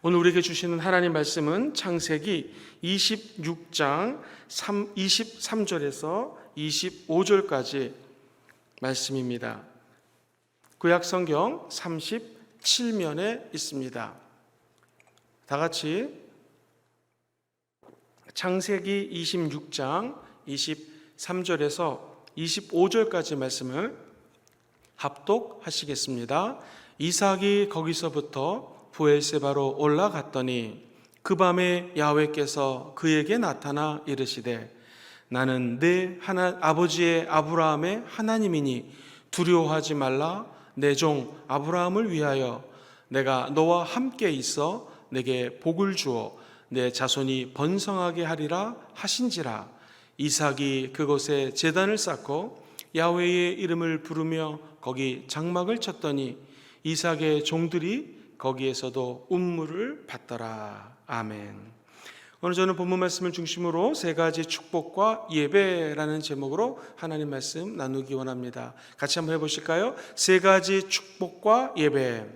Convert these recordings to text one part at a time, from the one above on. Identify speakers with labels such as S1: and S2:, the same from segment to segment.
S1: 오늘 우리에게 주시는 하나님 말씀은 창세기 26장 23절에서 25절까지 말씀입니다. 구약성경 37면에 있습니다. 다 같이 창세기 26장 23절에서 25절까지 말씀을 합독하시겠습니다. 이삭이 거기서부터 브엘세바로 올라갔더니 그 밤에 야훼께서 그에게 나타나 이르시되 나는 내 아버지의 아브라함의 하나님이니 두려워하지 말라. 내 종 아브라함을 위하여 내가 너와 함께 있어 내게 복을 주어 내 자손이 번성하게 하리라 하신지라. 이삭이 그곳에 제단을 쌓고 야훼의 이름을 부르며 거기 장막을 쳤더니 이삭의 종들이 거기에서도 운물을 받더라. 아멘. 오늘 저는 본문 말씀을 중심으로 세 가지 축복과 예배라는 제목으로 하나님 말씀 나누기 원합니다. 같이 한번 해보실까요? 세 가지 축복과 예배.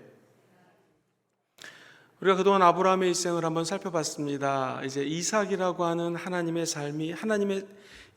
S1: 우리가 그동안 아브라함의 일생을 한번 살펴봤습니다. 이제 이삭이라고 하는 하나님의 삶이, 하나님의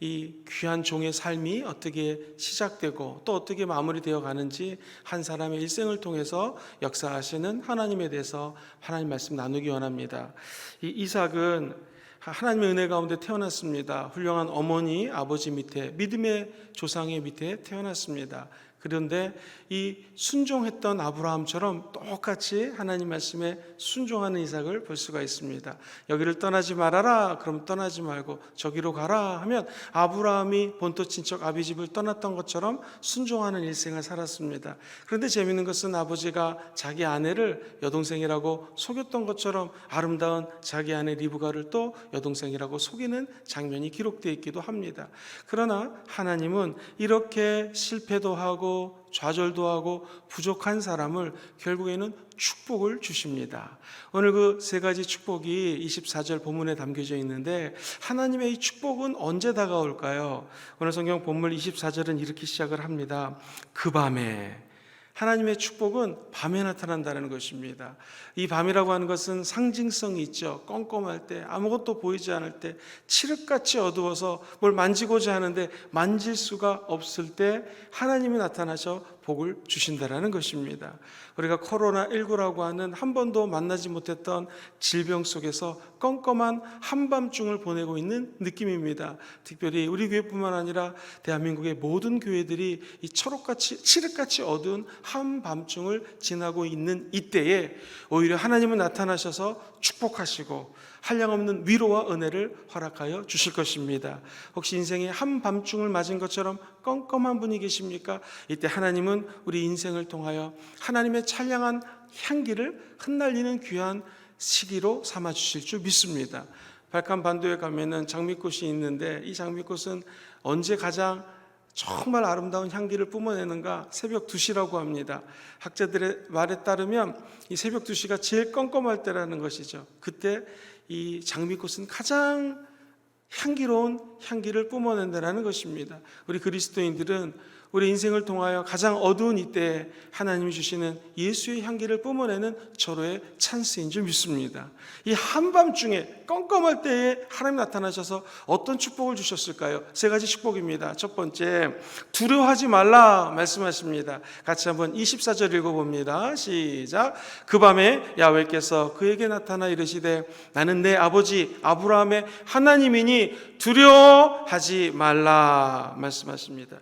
S1: 이 귀한 종의 삶이 어떻게 시작되고 또 어떻게 마무리되어 가는지 한 사람의 일생을 통해서 역사하시는 하나님에 대해서 하나님 말씀 나누기 원합니다. 이 이삭은 하나님의 은혜 가운데 태어났습니다. 훌륭한 어머니, 아버지 밑에, 믿음의 조상의 밑에 태어났습니다. 그런데 이 순종했던 아브라함처럼 똑같이 하나님 말씀에 순종하는 이삭을 볼 수가 있습니다. 여기를 떠나지 말아라 그럼 떠나지 말고 저기로 가라 하면 아브라함이 본토 친척 아비집을 떠났던 것처럼 순종하는 일생을 살았습니다. 그런데 재미있는 것은 아버지가 자기 아내를 여동생이라고 속였던 것처럼 아름다운 자기 아내 리브가를 또 여동생이라고 속이는 장면이 기록되어 있기도 합니다. 그러나 하나님은 이렇게 실패도 하고 좌절도 하고 부족한 사람을 결국에는 축복을 주십니다. 오늘 그 세 가지 축복이 24절 본문에 담겨져 있는데 하나님의 이 축복은 언제 다가올까요? 오늘 성경 본문 24절은 이렇게 시작을 합니다. 그 밤에. 하나님의 축복은 밤에 나타난다는 것입니다. 이 밤이라고 하는 것은 상징성이 있죠. 껌껌할 때, 아무것도 보이지 않을 때, 칠흑같이 어두워서 뭘 만지고자 하는데 만질 수가 없을 때 하나님이 나타나셔 복을 주신다라는 것입니다. 우리가 코로나19라고 하는 한 번도 만나지 못했던 질병 속에서 껌껌한 한밤중을 보내고 있는 느낌입니다. 특별히 우리 교회뿐만 아니라 대한민국의 모든 교회들이 이 초록같이 칠흑같이 어두운 한밤중을 지나고 있는 이때에 오히려 하나님은 나타나셔서 축복하시고 한량없는 위로와 은혜를 허락하여 주실 것입니다. 혹시 인생의 한밤중을 맞은 것처럼 껌껌한 분이 계십니까? 이때 하나님은 우리 인생을 통하여 하나님의 찬양한 향기를 흩날리는 귀한 시기로 삼아 주실 줄 믿습니다. 발칸반도에 가면은 장미꽃이 있는데 이 장미꽃은 언제 가장 정말 아름다운 향기를 뿜어내는가? 새벽 2시라고 합니다. 학자들의 말에 따르면 이 새벽 2시가 제일 껌껌할 때라는 것이죠. 그때 이 장미꽃은 가장 향기로운 향기를 뿜어낸다는 것입니다. 우리 그리스도인들은 우리 인생을 통하여 가장 어두운 이때에 하나님이 주시는 예수의 향기를 뿜어내는 절호의 찬스인 줄 믿습니다. 이 한밤중에 껌껌할 때에 하나님 나타나셔서 어떤 축복을 주셨을까요? 세 가지 축복입니다. 첫 번째, 두려워하지 말라 말씀하십니다. 같이 한번 24절 읽어봅니다. 시작. 그 밤에 야훼께서 그에게 나타나 이르시되 나는 내 아버지 아브라함의 하나님이니 두려워하지 말라 말씀하십니다.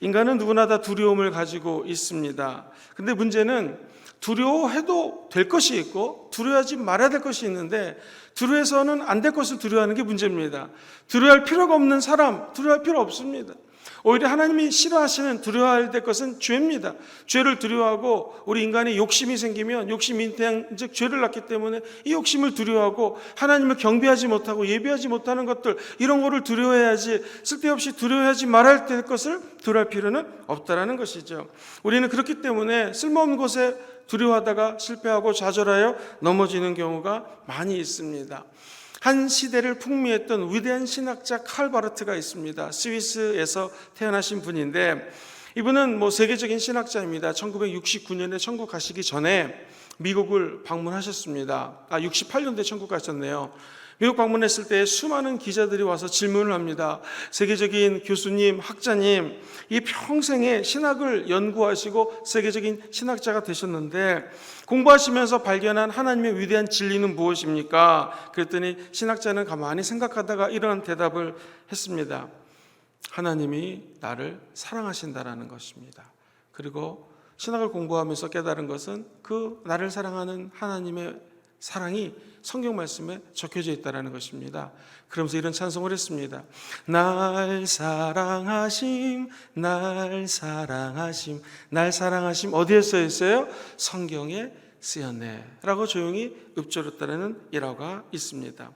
S1: 인간은 누구나 다 두려움을 가지고 있습니다. 그런데 문제는 두려워해도 될 것이 있고 두려워하지 말아야 될 것이 있는데 두려워해서는 안 될 것을 두려워하는 게 문제입니다. 두려워할 필요가 없는 사람 두려워할 필요 없습니다. 오히려 하나님이 싫어하시는 두려워해야 될 것은 죄입니다. 죄를 두려워하고 우리 인간의 욕심이 생기면 욕심 인태한 즉 죄를 낳기 때문에 이 욕심을 두려워하고 하나님을 경배하지 못하고 예배하지 못하는 것들 이런 거를 두려워해야지 쓸데없이 두려워하지 말아야 될 것을 두려워할 필요는 없다라는 것이죠. 우리는 그렇기 때문에 쓸모없는 것에 두려워하다가 실패하고 좌절하여 넘어지는 경우가 많이 있습니다. 한 시대를 풍미했던 위대한 신학자 칼 바르트가 있습니다. 스위스에서 태어나신 분인데 이분은 세계적인 신학자입니다. 1969년에 천국 가시기 전에 미국을 방문하셨습니다. 68년도에 천국 가셨네요. 미국 방문했을 때 수많은 기자들이 와서 질문을 합니다. 세계적인 교수님, 학자님, 이 평생에 신학을 연구하시고 세계적인 신학자가 되셨는데 공부하시면서 발견한 하나님의 위대한 진리는 무엇입니까? 그랬더니 신학자는 가만히 생각하다가 이런 대답을 했습니다. 하나님이 나를 사랑하신다라는 것입니다. 그리고 신학을 공부하면서 깨달은 것은 그 나를 사랑하는 하나님의 사랑이 성경 말씀에 적혀져 있다는 것입니다. 그러면서 이런 찬송을 했습니다. 날 사랑하심, 날 사랑하심, 날 사랑하심. 어디에 써 있어요? 성경에 쓰였네 라고 조용히 읊조렸다는 일화가 있습니다.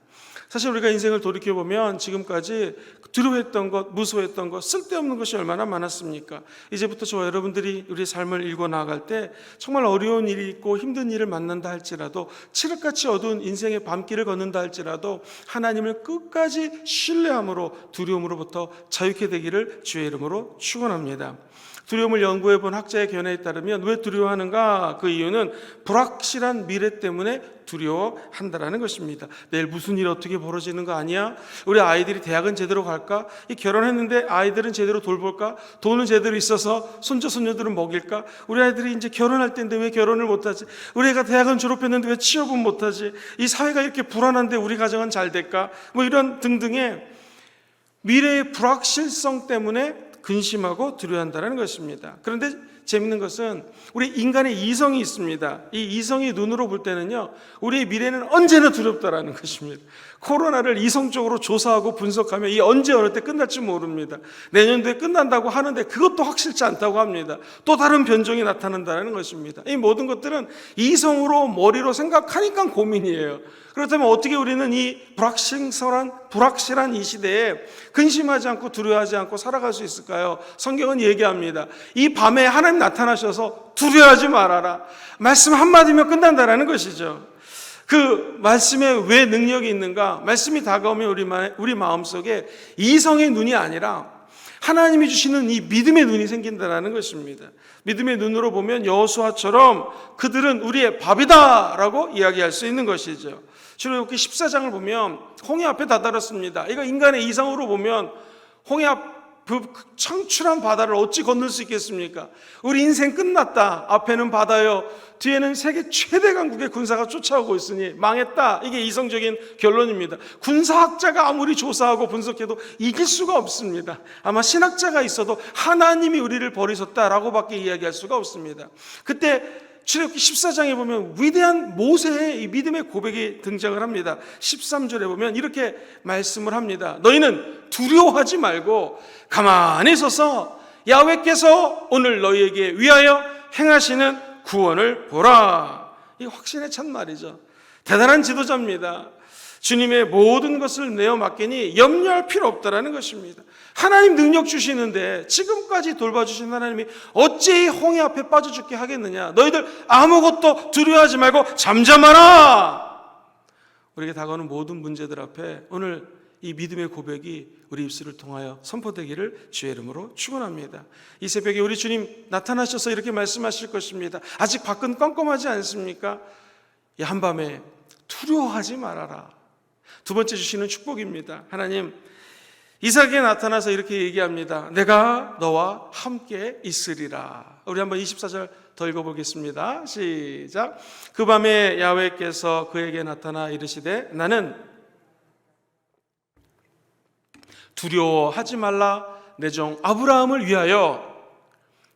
S1: 사실 우리가 인생을 돌이켜보면 지금까지 두려워했던 것, 무서워했던 것, 쓸데없는 것이 얼마나 많았습니까? 이제부터 저와 여러분들이 우리의 삶을 읽어 나아갈 때 정말 어려운 일이 있고 힘든 일을 만난다 할지라도, 칠흑같이 어두운 인생의 밤길을 걷는다 할지라도 하나님을 끝까지 신뢰함으로 두려움으로부터 자유케 되기를 주의 이름으로 축원합니다. 두려움을 연구해 본 학자의 견해에 따르면 왜 두려워하는가? 그 이유는 불확실한 미래 때문에 두려워한다라는 것입니다. 내일 무슨 일 어떻게 벌어지는 거 아니야? 우리 아이들이 대학은 제대로 갈까? 결혼했는데 아이들은 제대로 돌볼까? 돈은 제대로 있어서 손자 손녀들은 먹일까? 우리 아이들이 이제 결혼할 때인데 왜 결혼을 못하지? 우리 애가 대학은 졸업했는데 왜 취업은 못하지? 이 사회가 이렇게 불안한데 우리 가정은 잘 될까? 이런 등등의 미래의 불확실성 때문에 근심하고 두려워한다는 것입니다. 그런데 재밌는 것은 우리 인간의 이성이 있습니다. 이 이성이 눈으로 볼 때는요, 우리의 미래는 언제나 두렵다라는 것입니다. 코로나를 이성적으로 조사하고 분석하면 이 언제 어느 때 끝날지 모릅니다. 내년도에 끝난다고 하는데 그것도 확실치 않다고 합니다. 또 다른 변종이 나타난다는 것입니다. 이 모든 것들은 이성으로 머리로 생각하니까 고민이에요. 그렇다면 어떻게 우리는 이 불확실한 이 시대에 근심하지 않고 두려워하지 않고 살아갈 수 있을까요? 성경은 얘기합니다. 이 밤에 하나님 나타나셔서 두려워하지 말아라. 말씀 한마디면 끝난다라는 것이죠. 그 말씀에 왜 능력이 있는가? 말씀이 다가오면 우리 마음속에 이성의 눈이 아니라 하나님이 주시는 이 믿음의 눈이 생긴다는 것입니다. 믿음의 눈으로 보면 여호수아처럼 그들은 우리의 밥이다라고 이야기할 수 있는 것이죠. 출애굽기 14장을 보면 홍해 앞에 다다랐습니다. 이거 인간의 이성으로 보면 홍해 앞 그 창출한 바다를 어찌 건널 수 있겠습니까? 우리 인생 끝났다. 앞에는 바다요, 뒤에는 세계 최대 강국의 군사가 쫓아오고 있으니 망했다. 이게 이성적인 결론입니다. 군사학자가 아무리 조사하고 분석해도 이길 수가 없습니다. 아마 신학자가 있어도 하나님이 우리를 버리셨다라고 밖에 이야기할 수가 없습니다. 그때 출애굽기 14장에 보면 위대한 모세의 이 믿음의 고백이 등장을 합니다. 13절에 보면 이렇게 말씀을 합니다. 너희는 두려워하지 말고 가만히 서서 야훼께서 오늘 너희에게 위하여 행하시는 구원을 보라. 이 확신에 찬 말이죠. 대단한 지도자입니다. 주님의 모든 것을 내어 맡기니 염려할 필요 없다라는 것입니다. 하나님 능력 주시는데 지금까지 돌봐주신 하나님이 어찌 홍해 앞에 빠져 죽게 하겠느냐? 너희들 아무것도 두려워하지 말고 잠잠하라. 우리에게 다가오는 모든 문제들 앞에 오늘 이 믿음의 고백이 우리 입술을 통하여 선포되기를 주의 이름으로 축원합니다. 이 새벽에 우리 주님 나타나셔서 이렇게 말씀하실 것입니다. 아직 밖은 껌껌하지 않습니까? 이 한밤에 두려워하지 말아라. 두 번째 주시는 축복입니다. 하나님 이삭에게 나타나서 이렇게 얘기합니다. 내가 너와 함께 있으리라. 우리 한번 24절 더 읽어보겠습니다. 시작. 그 밤에 야훼께서 그에게 나타나 이르시되 나는 두려워하지 말라. 내 종 아브라함을 위하여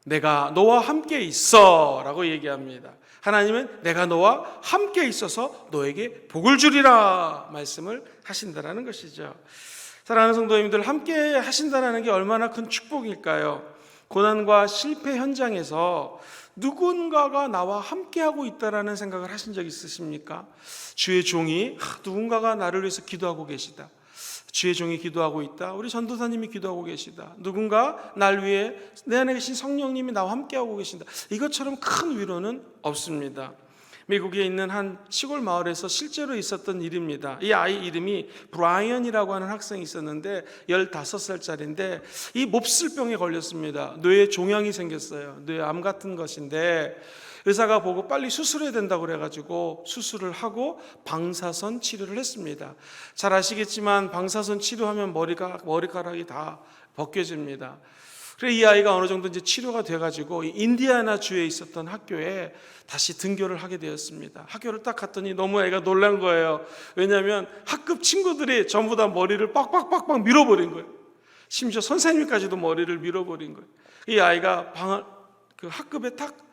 S1: 내가 너와 함께 있어 라고 얘기합니다. 하나님은 내가 너와 함께 있어서 너에게 복을 주리라 말씀을 하신다라는 것이죠. 사랑하는 성도님들, 함께 하신다는 게 얼마나 큰 축복일까요? 고난과 실패 현장에서 누군가가 나와 함께하고 있다라는 생각을 하신 적 있으십니까? 주의 종이 누군가가 나를 위해서 기도하고 계시다. 주의 종이 기도하고 있다. 우리 전도사님이 기도하고 계시다. 누군가 날 위해 내 안에 계신 성령님이 나와 함께하고 계신다. 이것처럼 큰 위로는 없습니다. 미국에 있는 한 시골 마을에서 실제로 있었던 일입니다. 이 아이 이름이 브라이언이라고 하는 학생이 있었는데 15살짜리인데 이 몹쓸병에 걸렸습니다. 뇌에 종양이 생겼어요. 뇌암 같은 것인데 의사가 보고 빨리 수술해야 된다고 그래가지고 수술을 하고 방사선 치료를 했습니다. 잘 아시겠지만 방사선 치료하면 머리카락이 다 벗겨집니다. 그래 이 아이가 어느 정도 이제 치료가 돼가지고 인디애나 주에 있었던 학교에 다시 등교를 하게 되었습니다. 학교를 딱 갔더니 너무 애가 놀란 거예요. 왜냐하면 학급 친구들이 전부 다 머리를 빡빡빡빡 밀어버린 거예요. 심지어 선생님까지도 머리를 밀어버린 거예요. 이 아이가 그 학급에 딱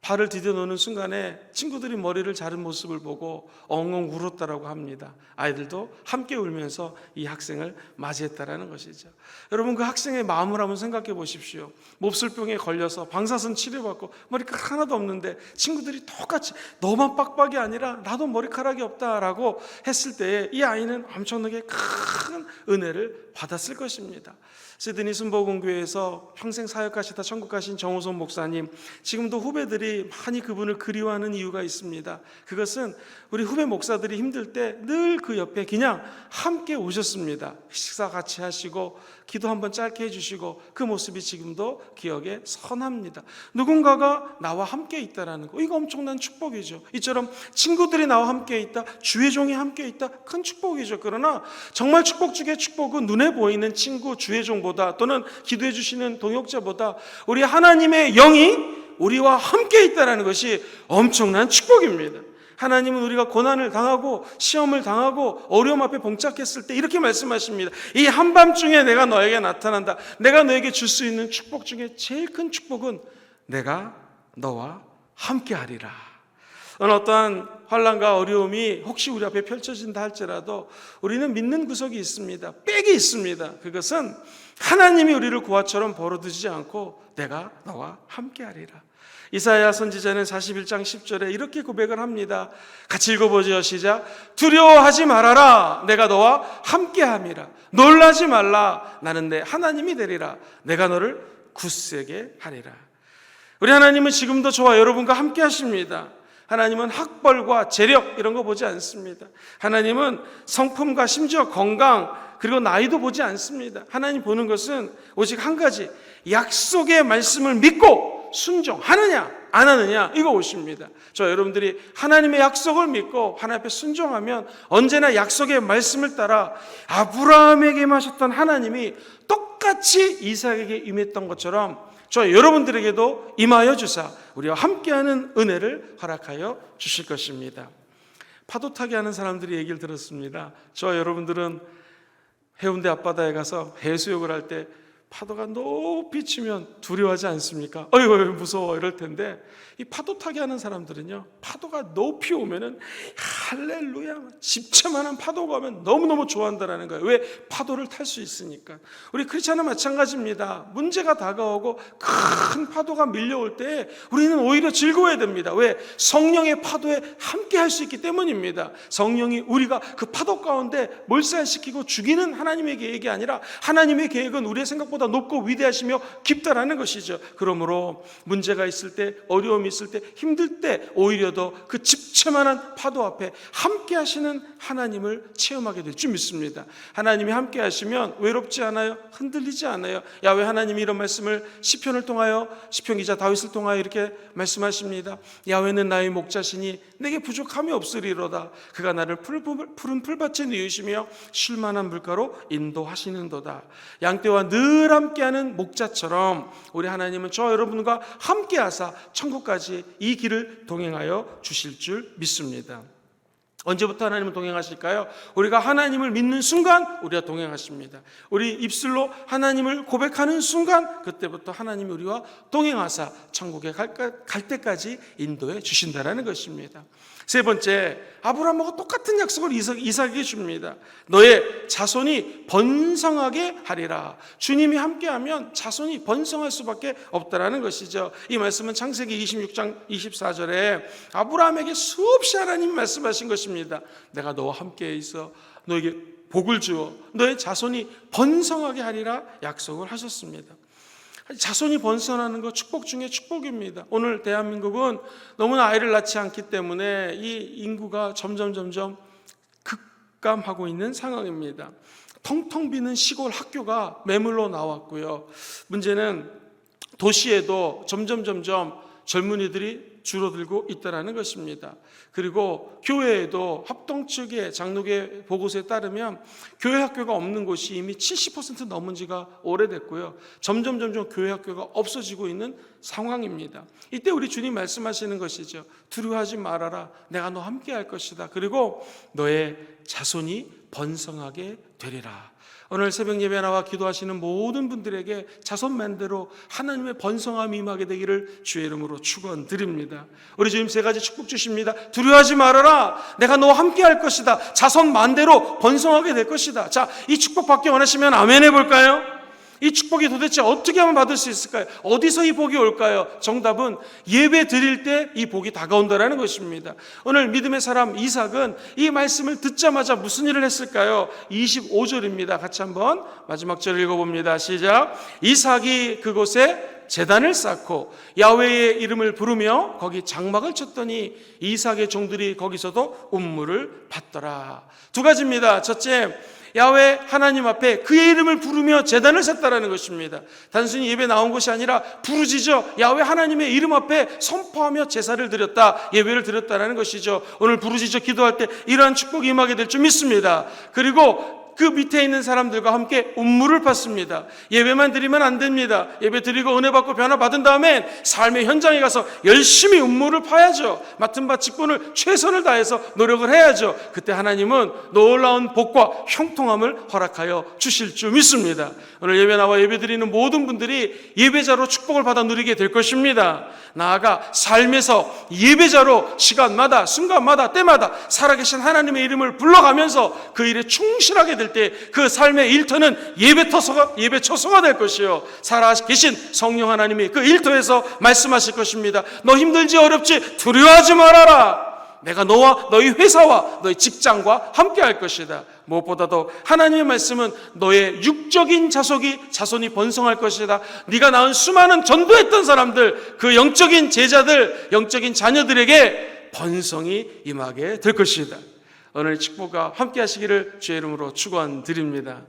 S1: 발을 디뎌놓는 순간에 친구들이 머리를 자른 모습을 보고 엉엉 울었다라고 합니다. 아이들도 함께 울면서 이 학생을 맞이했다라는 것이죠. 여러분 그 학생의 마음을 한번 생각해 보십시오. 몹쓸병에 걸려서 방사선 치료받고 머리카락 하나도 없는데 친구들이 똑같이 너만 빡빡이 아니라 나도 머리카락이 없다라고 했을 때에 이 아이는 엄청나게 큰 은혜를 받았을 것입니다. 시드니 순복음교회에서 평생 사역하시다 천국 가신 정호선 목사님, 지금도 후배들이 많이 그분을 그리워하는 이유가 있습니다. 그것은 우리 후배 목사들이 힘들 때 늘 그 옆에 그냥 함께 오셨습니다. 식사 같이 하시고 기도 한번 짧게 해주시고 그 모습이 지금도 기억에 선합니다. 누군가가 나와 함께 있다라는 거, 이거 엄청난 축복이죠. 이처럼 친구들이 나와 함께 있다, 주의 종이 함께 있다, 큰 축복이죠. 그러나 정말 축복 중에 축복은 눈에 보이는 친구, 주의 종보다 또는 기도해 주시는 동역자보다 우리 하나님의 영이 우리와 함께 있다는 것이 엄청난 축복입니다. 하나님은 우리가 고난을 당하고 시험을 당하고 어려움 앞에 봉착했을 때 이렇게 말씀하십니다. 이 한밤중에 내가 너에게 나타난다. 내가 너에게 줄 수 있는 축복 중에 제일 큰 축복은 내가 너와 함께 하리라. 어떠한 환난과 어려움이 혹시 우리 앞에 펼쳐진다 할지라도 우리는 믿는 구석이 있습니다. 백이 있습니다. 그것은 하나님이 우리를 고아처럼 버려두지 않고 내가 너와 함께 하리라. 이사야 선지자는 41장 10절에 이렇게 고백을 합니다. 같이 읽어보죠. 시작. 두려워하지 말아라. 내가 너와 함께함이라. 놀라지 말라. 나는 내 하나님이 되리라. 내가 너를 굳세게 하리라. 우리 하나님은 지금도 저와 여러분과 함께 하십니다. 하나님은 학벌과 재력 이런 거 보지 않습니다. 하나님은 성품과 심지어 건강 그리고 나이도 보지 않습니다. 하나님 보는 것은 오직 한 가지, 약속의 말씀을 믿고 순종하느냐 안 하느냐 이거 오십니다. 저 여러분들이 하나님의 약속을 믿고 하나님 앞에 순종하면 언제나 약속의 말씀을 따라 아브라함에게 임하셨던 하나님이 똑같이 이삭에게 임했던 것처럼 저 여러분들에게도 임하여 주사 우리와 함께하는 은혜를 허락하여 주실 것입니다. 파도 타기 하는 사람들이 얘기를 들었습니다. 저 여러분들은 해운대 앞바다에 가서 해수욕을 할 때 파도가 높이 치면 두려워하지 않습니까? 어이구 무서워 이럴 텐데 이 파도 타기 하는 사람들은요, 파도가 높이 오면은 할렐루야 집채만한 파도가 오면 너무너무 좋아한다는 거예요. 왜? 파도를 탈 수 있으니까. 우리 크리스찬은 마찬가지입니다. 문제가 다가오고 큰 파도가 밀려올 때 우리는 오히려 즐거워야 됩니다. 왜? 성령의 파도에 함께 할 수 있기 때문입니다. 성령이 우리가 그 파도 가운데 몰살시키고 죽이는 하나님의 계획이 아니라 하나님의 계획은 우리의 생각보다 높고 위대하시며 깊다라는 것이죠. 그러므로 문제가 있을 때, 어려움이 있을 때, 힘들 때 오히려 더 그 집채만한 파도 앞에 함께 하시는 하나님을 체험하게 될 줄 믿습니다. 하나님이 함께 하시면 외롭지 않아요. 흔들리지 않아요. 야훼 하나님이 이런 말씀을 시편을 통하여, 시편 기자 다윗을 통하여 이렇게 말씀하십니다. 야훼는 나의 목자시니 내게 부족함이 없으리로다. 그가 나를 푸른 풀밭에 누이시며 쉴만한 물가로 인도하시는도다. 양떼와 늘 함께하는 목자처럼 우리 하나님은 저 여러분과 함께하사 천국까지 이 길을 동행하여 주실 줄 믿습니다. 언제부터 하나님은 동행하실까요? 우리가 하나님을 믿는 순간 우리가 동행하십니다. 우리 입술로 하나님을 고백하는 순간 그때부터 하나님이 우리와 동행하사 천국에 갈 때까지 인도해 주신다는 것입니다. 세 번째, 아브라함하고 똑같은 약속을 이삭에게 줍니다. 너의 자손이 번성하게 하리라. 주님이 함께하면 자손이 번성할 수밖에 없다라는 것이죠. 이 말씀은 창세기 26장 24절에 아브라함에게 수없이 하나님 말씀하신 것입니다. 내가 너와 함께 있어 너에게 복을 주어 너의 자손이 번성하게 하리라 약속을 하셨습니다. 자손이 번성하는 것 축복 중에 축복입니다. 오늘 대한민국은 너무나 아이를 낳지 않기 때문에 이 인구가 점점 급감하고 있는 상황입니다. 텅텅 비는 시골 학교가 매물로 나왔고요. 문제는 도시에도 점점 젊은이들이 줄어들고 있다는 것입니다. 그리고 교회에도 합동 측의 장로교 보고서에 따르면 교회 학교가 없는 곳이 이미 70% 넘은 지가 오래됐고요. 점점 교회 학교가 없어지고 있는 상황입니다. 이때 우리 주님 말씀하시는 것이죠. 두려워하지 말아라. 내가 너와 함께 할 것이다. 그리고 너의 자손이 번성하게 되리라. 오늘 새벽 예배 나와 기도하시는 모든 분들에게 자손만대로 하나님의 번성함이 임하게 되기를 주의 이름으로 축원드립니다. 우리 주님 세 가지 축복 주십니다. 두려워하지 말아라. 내가 너와 함께 할 것이다. 자손만대로 번성하게 될 것이다. 자, 이 축복 받기 원하시면 아멘 해볼까요? 이 축복이 도대체 어떻게 하면 받을 수 있을까요? 어디서 이 복이 올까요? 정답은 예배 드릴 때 이 복이 다가온다는 것입니다. 오늘 믿음의 사람 이삭은 이 말씀을 듣자마자 무슨 일을 했을까요? 25절입니다. 같이 한번 마지막 절 읽어봅니다. 시작. 이삭이 그곳에 제단을 쌓고 야훼의 이름을 부르며 거기 장막을 쳤더니 이삭의 종들이 거기서도 운물을 받더라. 두 가지입니다. 첫째, 야훼 하나님 앞에 그의 이름을 부르며 제단을 섰다라는 것입니다. 단순히 예배 나온 것이 아니라 부르짖어 야훼 하나님의 이름 앞에 선포하며 제사를 드렸다, 예배를 드렸다라는 것이죠. 오늘 부르짖어 기도할 때 이러한 축복이 임하게 될 줄 믿습니다. 그리고 그 밑에 있는 사람들과 함께 운물을 받습니다. 예배만 드리면 안 됩니다. 예배 드리고 은혜 받고 변화 받은 다음엔 삶의 현장에 가서 열심히 운물을 파야죠. 맡은 바 직분을 최선을 다해서 노력을 해야죠. 그때 하나님은 놀라운 복과 형통함을 허락하여 주실 줄 믿습니다. 오늘 예배 나와 예배 드리는 모든 분들이 예배자로 축복을 받아 누리게 될 것입니다. 나아가 삶에서 예배자로 시간마다 순간마다 때마다 살아계신 하나님의 이름을 불러가면서 그 일에 충실하게 될 때 그 삶의 일터는 예배처소가 될 것이요, 살아계신 성령 하나님이 그 일터에서 말씀하실 것입니다. 너 힘들지 어렵지 두려워하지 말아라. 내가 너와 너희 회사와 너희 직장과 함께 할 것이다. 무엇보다도 하나님의 말씀은 너의 육적인 자손이 번성할 것이다. 네가 낳은 수많은 전도했던 사람들, 그 영적인 제자들, 영적인 자녀들에게 번성이 임하게 될 것이다. 오늘 축복과 함께 하시기를 주의 이름으로 축원드립니다.